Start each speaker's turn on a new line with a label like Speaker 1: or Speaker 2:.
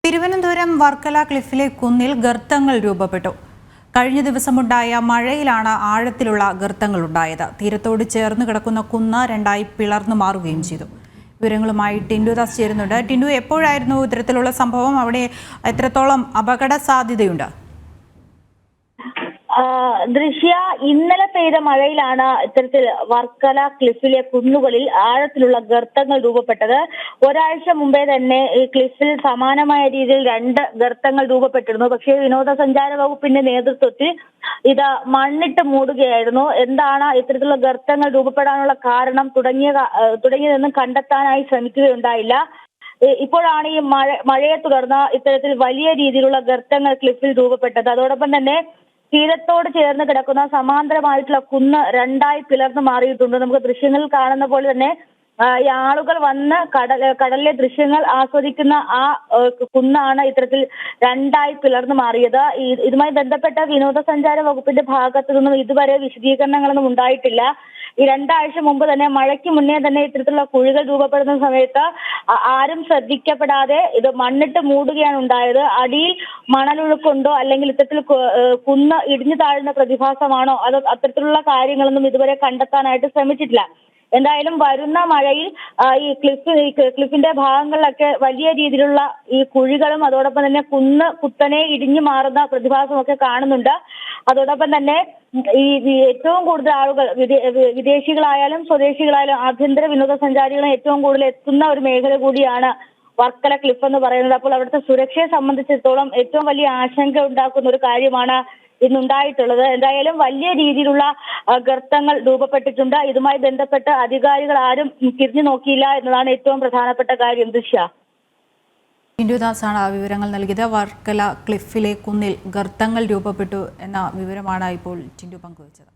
Speaker 1: തിരുവനന്തപുരം വർക്കല ക്ലിഫിലെ കുന്നിൽ ഗർത്തങ്ങൾ രൂപപ്പെട്ടു. കഴിഞ്ഞ ദിവസമുണ്ടായ മഴയിലാണ് ആഴത്തിലുള്ള ഗർത്തങ്ങൾ ഉണ്ടായത്. തീരത്തോട് ചേർന്ന് കിടക്കുന്ന കുന്ന് രണ്ടായി പിളർന്നു മാറുകയും ചെയ്തു. വിവരങ്ങളുമായി ടിൻഡുദാസ് ചേരുന്നുണ്ട്. ടിൻഡു, എപ്പോഴായിരുന്നു ഇത്തരത്തിലുള്ള സംഭവം? അവിടെ എത്രത്തോളം അപകട സാധ്യതയുണ്ട്?
Speaker 2: ദൃശ്യ, ഇന്നലെ പെയ്ത മഴയിലാണ് ഇത്തരത്തിൽ വർക്കല ക്ലിഫിലെ കുന്നുകളിൽ ആഴത്തിലുള്ള ഗർത്തങ്ങൾ രൂപപ്പെട്ടത്. ഒരാഴ്ച മുമ്പേ തന്നെ ഈ ക്ലിഫിൽ സമാനമായ രീതിയിൽ 2 ഗർത്തങ്ങൾ രൂപപ്പെട്ടിരുന്നു. പക്ഷേ വിനോദസഞ്ചാര വകുപ്പിന്റെ നേതൃത്വത്തിൽ ഇത് മണ്ണിട്ട് മൂടുകയായിരുന്നു. എന്താണ് ഇത്തരത്തിലുള്ള ഗർത്തങ്ങൾ രൂപപ്പെടാനുള്ള കാരണം തുടങ്ങിയതെന്നും കണ്ടെത്താനായി ശ്രമിക്കുകയുണ്ടായില്ല. ഇപ്പോഴാണ് ഈ മഴയെ തുടർന്ന് ഇത്തരത്തിൽ വലിയ രീതിയിലുള്ള ഗർത്തങ്ങൾ ക്ലിഫിൽ രൂപപ്പെട്ടത്. അതോടൊപ്പം തന്നെ തീരത്തോട് ചേർന്ന് കിടക്കുന്ന സമാന്തരമായിട്ടുള്ള കുന്ന് രണ്ടായി പിളർന്നു മാറിയിട്ടുണ്ട്. നമുക്ക് ദൃശ്യങ്ങളിൽ കാണുന്ന പോലെ തന്നെ ഈ ആളുകൾ വന്ന് കടലിലെ ദൃശ്യങ്ങൾ ആസ്വദിക്കുന്ന ആ കുന്നാണ് ഇത്തരത്തിൽ രണ്ടായി പിളർന്നു മാറിയത്. ഇതുമായി ബന്ധപ്പെട്ട വിനോദസഞ്ചാര വകുപ്പിന്റെ ഭാഗത്തു നിന്നും ഇതുവരെ വിശദീകരണങ്ങളൊന്നും ഉണ്ടായിട്ടില്ല. ഈ 2 ആഴ്ച മുമ്പ് തന്നെ മഴയ്ക്ക് മുന്നേ തന്നെ ഇത്തരത്തിലുള്ള കുഴികൾ രൂപപ്പെടുന്ന സമയത്ത് ആരും ശ്രദ്ധിക്കപ്പെടാതെ ഇത് മണ്ണിട്ട് മൂടുകയാണ് ഉണ്ടായത്. അടിയിൽ മണലൊഴുക്കുണ്ടോ അല്ലെങ്കിൽ ഇത്തരത്തിൽ കുന്ന് ഇടിഞ്ഞു താഴുന്ന പ്രതിഭാസമാണോ അതോ അത്തരത്തിലുള്ള കാര്യങ്ങളൊന്നും ഇതുവരെ കണ്ടെത്താനായിട്ട് ശ്രമിച്ചിട്ടില്ല. എന്തായാലും വരുന്ന മഴയിൽ ഈ ക്ലിഫിന്റെ ഭാഗങ്ങളിലൊക്കെ വലിയ രീതിയിലുള്ള ഈ കുഴികളും അതോടൊപ്പം തന്നെ കുന്ന് കുത്തനെ ഇടിഞ്ഞു മാറുന്ന പ്രതിഭാസമൊക്കെ കാണുന്നുണ്ട്. അതോടൊപ്പം തന്നെ ഈ ഏറ്റവും കൂടുതൽ ആളുകൾ വിദേശികളായാലും സ്വദേശികളായാലും ആഭ്യന്തര വിനോദസഞ്ചാരികളും ഏറ്റവും കൂടുതൽ എത്തുന്ന ഒരു മേഖല കൂടിയാണ് വർക്കല ക്ലിഫ് എന്ന് പറയുന്നത്. അപ്പോൾ അവിടുത്തെ സുരക്ഷയെ സംബന്ധിച്ചിടത്തോളം ഏറ്റവും വലിയ ആശങ്ക ഉണ്ടാക്കുന്ന ഒരു കാര്യമാണ് ഇന്നുണ്ടായിട്ടുള്ളത്. എന്തായാലും വലിയ രീതിയിലുള്ള ഗർത്തങ്ങൾ രൂപപ്പെട്ടിട്ടുണ്ട്. ഇതുമായി ബന്ധപ്പെട്ട് അധികാരികൾ ആരും തിരിഞ്ഞു നോക്കിയില്ല എന്നതാണ് ഏറ്റവും പ്രധാനപ്പെട്ട കാര്യം. ദൃശ്യ,
Speaker 1: ടിൻഡുദാസാണ് ആ വിവരങ്ങൾ നൽകിയത്. വർക്കല ക്ലിഫിലെ കുന്നിൽ ഗർത്തങ്ങൾ രൂപപ്പെട്ടു എന്ന വിവരമാണ് ഇപ്പോൾ ടിൻഡു പങ്കുവച്ചത്.